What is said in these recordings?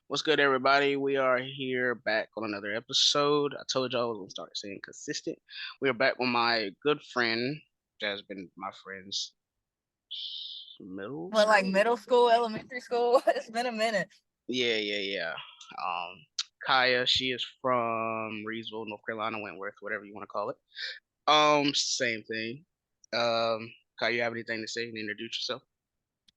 What's good, everybody? We are here back on another episode. I told y'all I was gonna start saying consistent. We are back with my good friend that's been my friend's middle Well, like school. middle school, elementary school. It's been a minute. Yeah. Um, Kaya. She is from Reedsville, North Carolina, Wentworth, whatever you want to call it. Same thing. Kaya, you have anything to say and introduce yourself?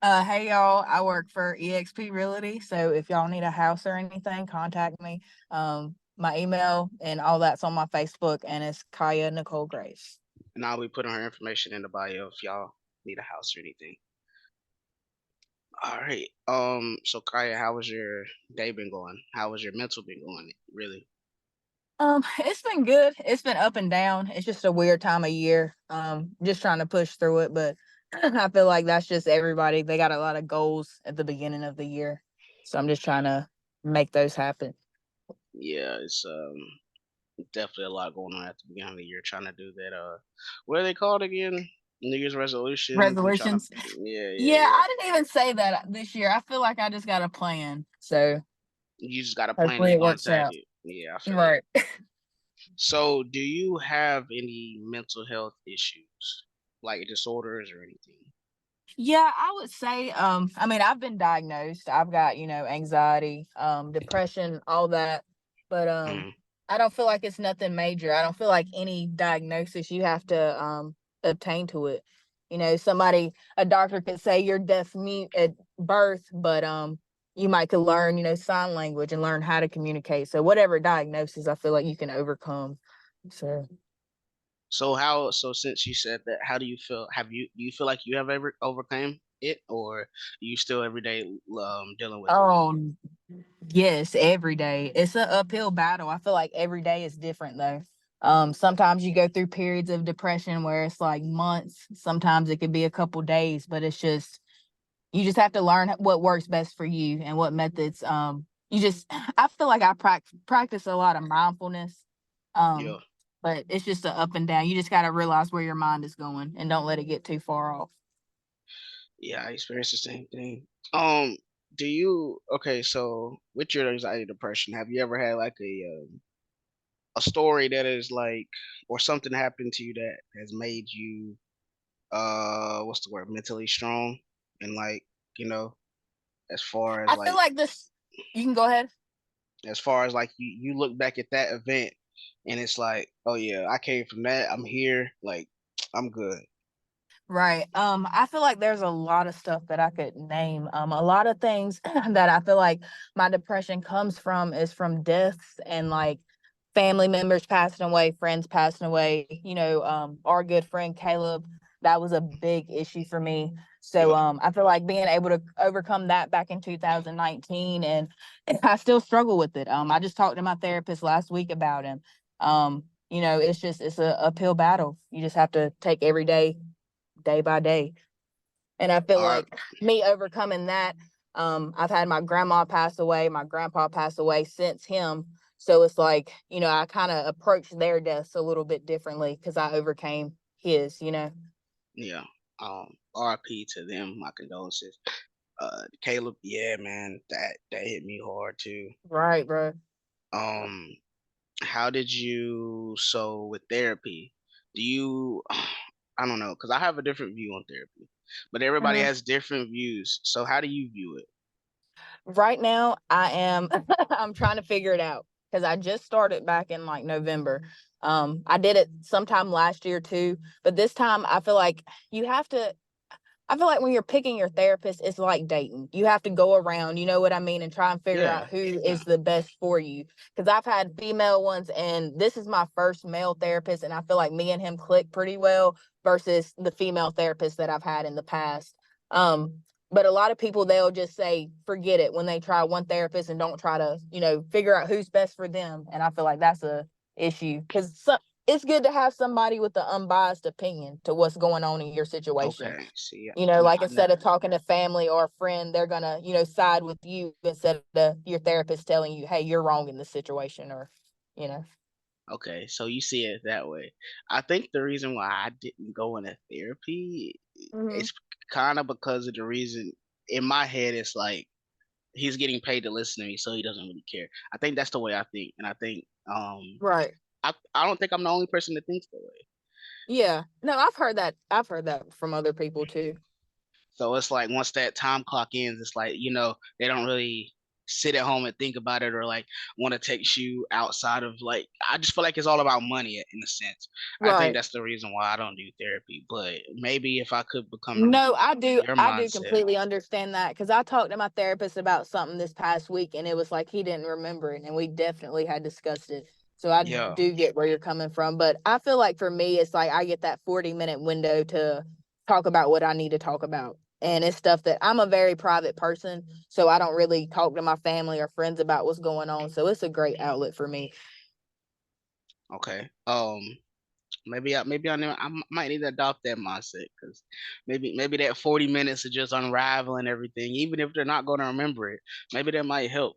Hey y'all, I work for EXP Realty. So if y'all need a house or anything, contact me. My email and all that's on my Facebook, and it's Kaya Nicole Grace. And I'll be putting her information in the bio if y'all need a house or anything. All right. So Kaya, how was your day been going? How was your mental been going? Really? It's been good. It's been up and down. It's just a weird time of year. Just trying to push through it, but I feel like that's just everybody. They got a lot of goals at the beginning of the year, so I'm just trying to make those happen. Yeah, it's definitely a lot going on at the beginning of the year trying to do that what are they called again? New Year's resolutions and trying to Resolutions. yeah, yeah, Yeah, yeah. I didn't even say that this year. I feel like I just got a plan. So You just got a plan hopefully that's it gonna works tag out. it. Yeah, I feel that. Right. So do you have any mental health issues? Like disorders or anything? Yeah, I would say, I mean, I've been diagnosed. I've got, anxiety, depression, all that. But Mm, I don't feel like it's nothing major. I don't feel like any diagnosis you have to obtain to it. A doctor could say you're deaf mute at birth, but you might could learn, sign language and learn how to communicate. So whatever diagnosis, I feel like you can overcome. So so since you said that, how do you feel? Do you feel like you have ever overcome it, or are you still every day dealing with it? Oh, yes, every day. It's an uphill battle. I feel like every day is different though. Sometimes you go through periods of depression where it's like months. Sometimes it could be a couple days, but it's just you just have to learn what works best for you and what methods. You just I feel like I practice a lot of mindfulness. Um, Yeah. but it's just a up and down. You just got to realize where your mind is going and don't let it get too far off. Yeah, I experienced the same thing. Um, do you okay? So with your anxiety depression, have you ever had like a story that is like, or something happened to you that has made you what's the word, mentally strong, and like you know, as far as I feel like like this. You can go ahead. like you look back at that event and it's like, oh yeah, I came from that. I'm here. Like I'm good. Right. I feel like there's a lot of stuff that I could name. A lot of things that I feel like my depression comes from is from deaths and like family members passing away, friends passing away. Our good friend Caleb, that was a big issue for me. So Yeah. I feel like being able to overcome that back in 2019, and I still struggle with it. I just talked to my therapist last week about him. It's a uphill battle. You just have to take every day by day. And I feel All right. like me overcoming that, I've had my grandma pass away, my grandpa pass away since him. So it's like, I kind of approached their deaths a little bit differently because I overcame his. Yeah. RP to them. My condolences. Caleb, yeah, man, that hit me hard too. Right, bro. Um, how did you so with therapy? Do you I don't know, because I have a different view on therapy, but everybody Mhm. has different views. So how do you view it? Right now, I am I'm trying to figure it out because I just started back in like November. I did it sometime last year too, but this time I feel like you have to I feel like when you're picking your therapist, it's like dating. You have to go around, you know what I mean, and try and figure Yeah, out who is the best for you. Because I've had female ones, and this is my first male therapist, and I feel like me and him click pretty well versus the female therapist that I've had in the past. But a lot of people they'll just say forget it when they try one therapist and don't try to, figure out who's best for them. And I feel like that's a issue because it's good to have somebody with the unbiased opinion to what's going on in your situation. okay. See, Like I instead never. of talking to family or a friend, they're gonna, side with you instead of your therapist telling you, hey, you're wrong in this situation or, you know. Okay, so you see it that way. I think the reason why I didn't go into therapy Hmm. is kind of because of the reason in my head it's like he's getting paid to listen to me, so he doesn't really care. I think that's the way I think, and I think Right. I don't think I'm the only person that thinks that way. Yeah. No, I've heard that. I've heard that from other people too. So it's like once that time clock ends, it's like, they don't really sit at home and think about it or like want to take you outside of like I just feel like it's all about money in a sense. I think Right. that's the reason why I don't do therapy. But maybe if I could become No, I do. your I do mindset. completely understand that because I talked to my therapist about something this past week, and it was like he didn't remember it, and we definitely had discussed it. So I Yeah. do get where you're coming from, but I feel like for me, it's like I get that 40-minute window to talk about what I need to talk about, and it's stuff that I'm a very private person, so I don't really talk to my family or friends about what's going on. So it's a great outlet for me. Okay. Might need to adopt that mindset because maybe that 40 minutes of just unraveling everything, even if they're not going to remember it, maybe that might help.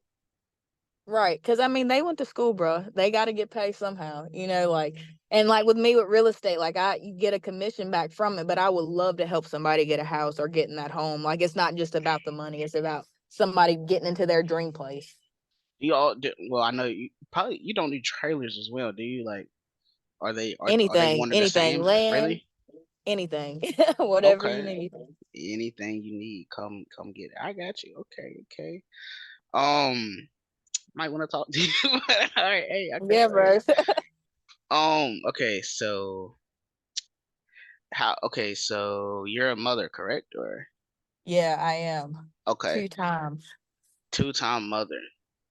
Right, because I mean, they went to school, bro. They got to get paid somehow, like, and like with me with real estate, like you get a commission back from it, but I would love to help somebody get a house or get in that home. Like, it's not just about the money; it's about somebody getting into their dream place. Well, I know you don't do trailers as well, do you? Like, are they Anything, one of the anything, same? land, Really? anything, whatever you Okay. need. Anything you need, come get it. I got you. Okay, okay. Um, might want to talk to you. All right, hey, okay, Yeah, all right. bro. Okay, so okay, so you're a mother, correct? Or Yeah, I am okay, 2 times. two-time mother,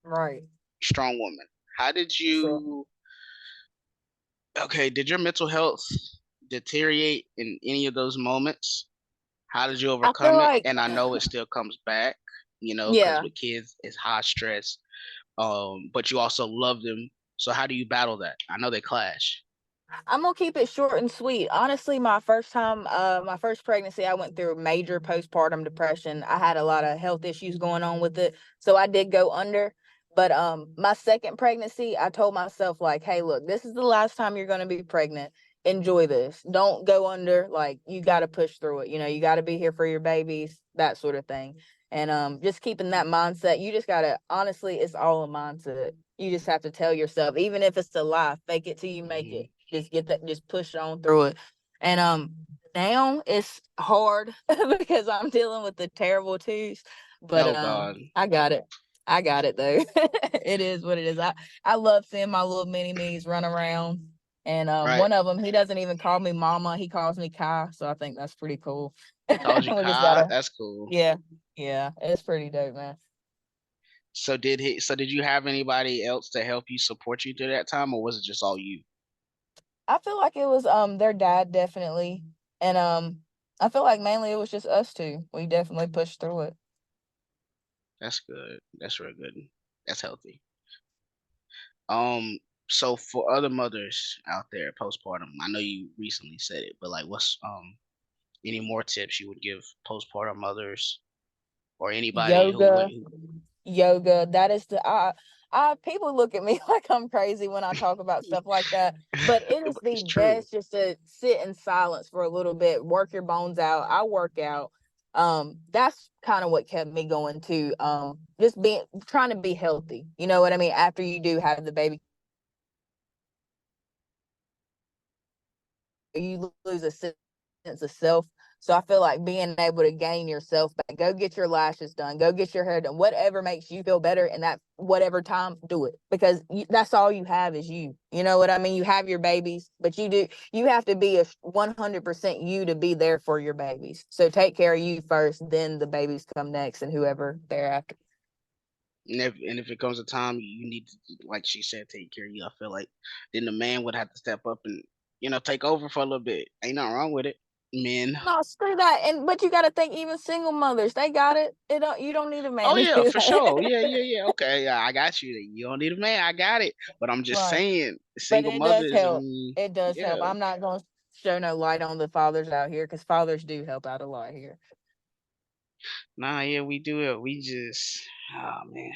Right. strong woman. How did So you? Okay, did your mental health deteriorate in any of those moments? How did you I feel overcome it? like, And I know it still comes back, because yeah, with kids, it's high stress. But you also love them. So how do you battle that? I know they clash. I'm gonna keep it short and sweet. Honestly, my first pregnancy, I went through major postpartum depression. I had a lot of health issues going on with it, so I did go under. But my second pregnancy, I told myself like, "Hey, look, this is the last time you're gonna be pregnant. Enjoy this. Don't go under. Like, you got to push through it. You got to be here for your babies, that sort of thing." And just keeping that mindset. You just gotta honestly, it's all a mindset. You just have to tell yourself, even if it's a lie, fake it till you make Hmm. it. Just get that, just push on through it. And now it's hard because I'm dealing with the terrible twos, but Oh God. I got it. I got it though. It is what it is. I love seeing my little mini me's run around. And Right. one of them, he doesn't even call me mama. He calls me Kai. So I think that's pretty cool. He calls you We just Kai. gotta, That's cool. yeah, yeah, it's pretty dope, man. So did you have anybody else to help you support you through that time, or was it just all you? I feel like it was their dad definitely. And I feel like mainly it was just us two. We definitely pushed through it. That's good. That's real good. That's healthy. Um, so for other mothers out there postpartum, I know you recently said it, but like what's any more tips you would give postpartum mothers or anybody who Yoga, who yoga. That is I people look at me like I'm crazy when I talk about stuff like that. But it is But the it's true. best just to sit in silence for a little bit, work your bones out. I work out. That's kind of what kept me going too. Just being trying to be healthy. You know what I mean? After you do have the baby, you lose a sense of self. So I feel like being able to gain yourself back, go get your lashes done, go get your hair done, whatever makes you feel better in that whatever time, do it because that's all you have is you. You know what I mean? You have your babies, but you have to be a 100% you to be there for your babies. So take care of you first, then the babies come next, and whoever thereafter. And if it comes a time you need to, like she said, take care of you, I feel like then the man would have to step up and take over for a little bit. Ain't nothing wrong with it, men. No, screw that. And but you got to think, even single mothers, they got it. It don't. You don't need a Oh man to yeah, do for sure. that. Yeah, yeah, yeah. Okay, yeah, I got you. You don't need a man. I got it. But I'm just Right. saying, But single it does mothers. I help. mean, It does help. yeah. I'm not going to show no light on the fathers out here because fathers do help out a lot here. Nah, yeah, we do it. We just, oh man,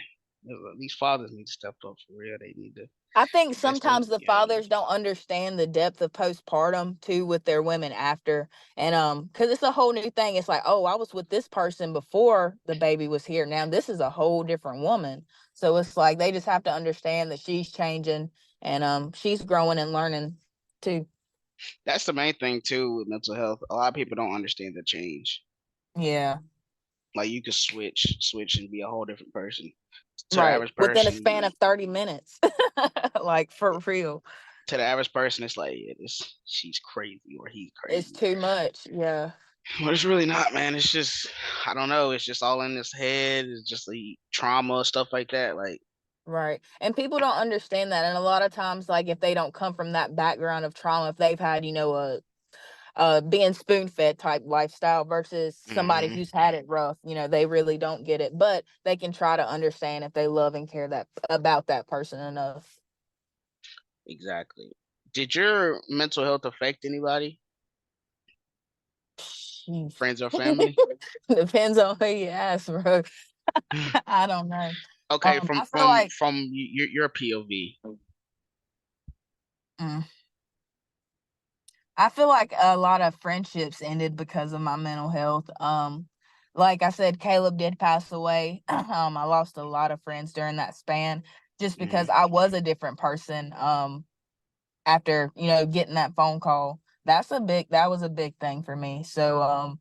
these fathers need to step up for real. They need to. I think That's the sometimes the yeah. fathers don't understand the depth of postpartum too with their women after. And cuz it's a whole new thing. It's like, "Oh, I was with this person before the baby was here. Now this is a whole different woman." So it's like they just have to understand that she's changing and she's growing and learning too. That's the main thing too with mental health. A lot of people don't understand the change. Yeah. Like you could switch and be a whole different person. To the Right. average Within a person, span of 30 minutes. Like for real. to the average person, it's like yeah, this she's crazy or he's It's crazy. too much. Yeah. But it's really not, man. It's just I don't know. It's just all in his head. It's just like trauma stuff like that. Like Right. And people don't understand that. And a lot of times, like if they don't come from that background of trauma, if they've had, being spoon fed type lifestyle versus somebody hmm who's had it rough, they really don't get it. But they can try to understand if they love and care that about that person enough. exactly. Did your mental health affect anybody, Sheesh. friends or family? Depends on who you ask, bro. I don't know. Okay, I feel like from your POV. mm, I feel like a lot of friendships ended because of my mental health. Like I said, Caleb did pass away. I lost a lot of friends during that span just because hmm I was a different person. After getting that phone call, that was a big thing for me. So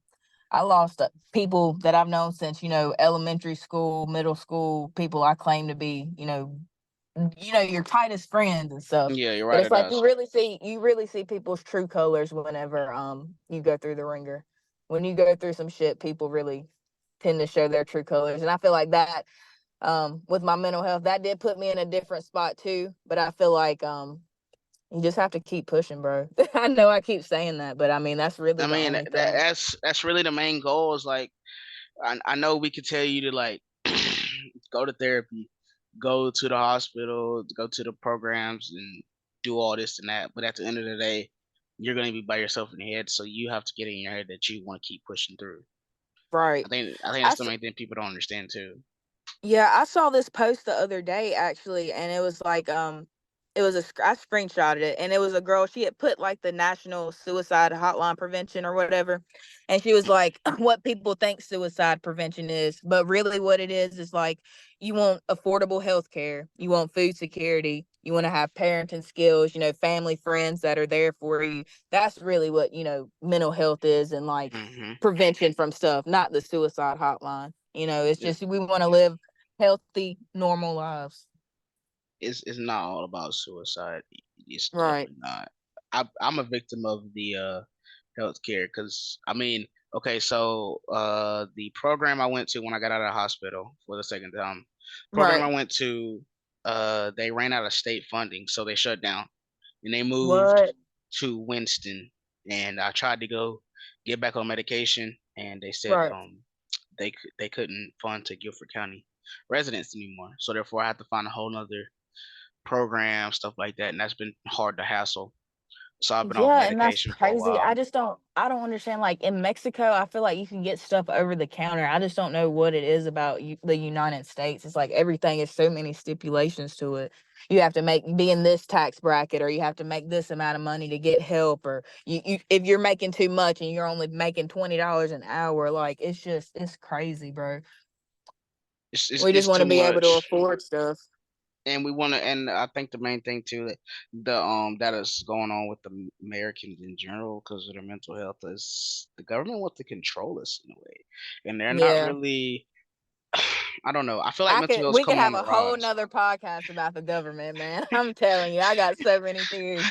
I lost people that I've known since elementary school, middle school, people I claim to be your tightest friends and stuff. Yeah, you're But right. it's It like does. you really see people's true colors whenever you go through the ringer. When you go through some shit, people really tend to show their true colors. And I feel like that with my mental health, that did put me in a different spot too. But I feel like you just have to keep pushing, bro. I know I keep saying that, but I mean that's really I the mean, only thing. that's really the main goal. Is like I know we could tell you to like go to therapy, go to the hospital, go to the programs, and do all this and that. But at the end of the day, you're gonna be by yourself in the head, so you have to get in your head that you want to keep pushing through. Right. I think I that's the main thing people don't understand too. Yeah, I saw this post the other day actually, and it was like it was I screenshotted it, and it was a girl. She had put like the National Suicide Hotline Prevention or whatever, and she was like, "What people think suicide prevention is, but really what it is like you want affordable health care, you want food security, you want to have parenting skills, family friends that are there for you. That's really what mental health is, and like hmm prevention from stuff, not the suicide hotline. It's just we want to live healthy, normal lives. it's not all about suicide. It's Right. definitely not. I'm a victim of the healthcare because I mean, okay, so the program I went to when I got out of the hospital for the second time, program Right. I went to, they ran out of state funding, so they shut down and they moved What? to Winston. And I tried to go get back on medication, and they said Right. they couldn't fund to Guilford County residents anymore. So therefore, I had to find a whole nother program, stuff like that, and that's been hard to hassle. So I've been off Yeah, and that's medication for a crazy. while. I don't understand. Like in Mexico, I feel like you can get stuff over the counter. I just don't know what it is about the United States. It's like everything is so many stipulations to it. You have to be in this tax bracket, or you have to make this amount of money to get help, or you if you're making too much and you're only making $20 an hour, like it's crazy, bro. We just It's want too to be able to much, afford stuff. and we want to. And I think the main thing too that that is going on with the Americans in general because of their mental health is the government wants to control us in a way, and they're not Yeah. really. I don't know. I feel like mental health's We could come on have the a whole rise. nother podcast about the government, man. I'm telling you, I got so many theories.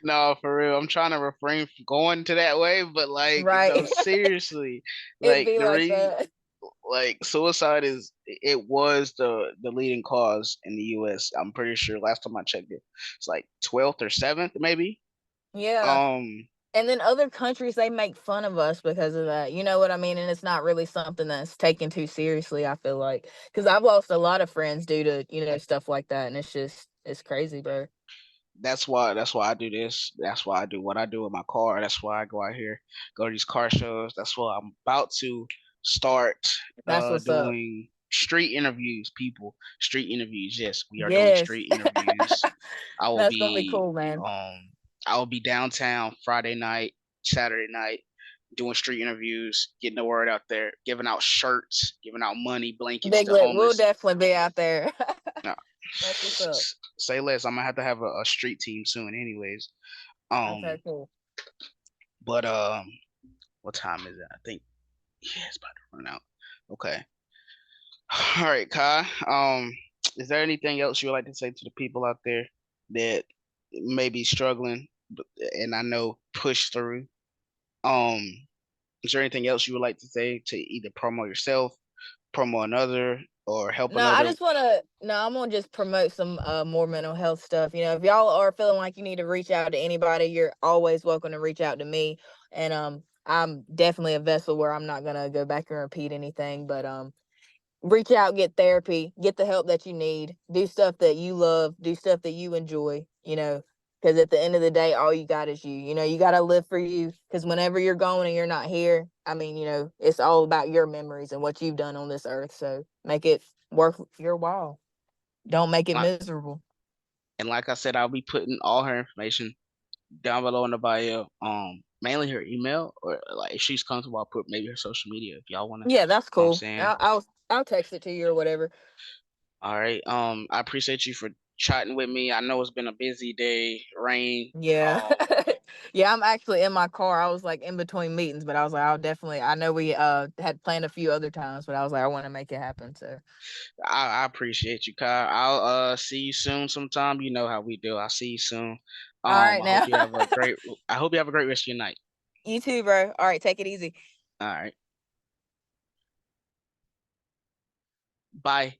No, for real. I'm trying to refrain from going to that way, but like, Right. no, seriously. It Like be like that. like suicide is it was the leading cause in the US. I'm pretty sure last time I checked it. It's like 12th or 7th maybe. Yeah. Um And then other countries, they make fun of us because of that. You know what I mean? And it's not really something that's taken too seriously, I feel like. Because I've lost a lot of friends due to, stuff like that. And it's crazy, bro. that's why I do this. That's why I do what I do with my car. That's why I go out here, go to these car shows. That's why I'm about to start That's what's up. doing. street interviews, people. Street interviews. Yes, we are doing Yes. street interviews. I will That's gonna be be cool, man. I will be downtown Friday night, Saturday night, doing street interviews, getting the word out there, giving out shirts, giving out money, blankets Big to lip. We'll homeless. definitely be out there. No, That's what's up. say less. I'm gonna have to have a street team soon, anyways. Um, Okay, cool. but what time is it? I think yeah, it's about to run out. Okay. All right, Kai. Is there anything else you would like to say to the people out there that may be struggling, and I know push through? Um, is there anything else you would like to say to either promote yourself, promote another, or help No, I another? just wanna no, I'm gonna just promote some more mental health stuff. You know, if y'all are feeling like you need to reach out to anybody, you're always welcome to reach out to me. And I'm definitely a vessel where I'm not gonna go back and repeat anything, but reach out, get therapy, get the help that you need, do stuff that you love, do stuff that you enjoy, you know, because at the end of the day, all you got is you. You know, you got to live for you because whenever you're gone and you're not here, I mean, you know, it's all about your memories and what you've done on this earth. So make it worth your while. Don't make it Like miserable. and like I said, I'll be putting all her information down below in the bio. Mainly her email, or like if she's comfortable, I'll put maybe her social media if y'all wanna. Yeah, that's Know what I'm cool. saying? I'll text it to you or whatever. All right. I appreciate you for chatting with me. I know it's been a busy day, rain. Yeah. Um, Yeah, I'm actually in my car. I was like in between meetings, but I was like, I'll definitely I know we had planned a few other times, but I was like, I want to make it happen. So I appreciate you, Kyle. I'll see you soon sometime. You know how we do. I'll see you soon. all right I hope now. you have a great I hope you have a great rest of your night. You too, bro. All right, take it easy. All right. Bye.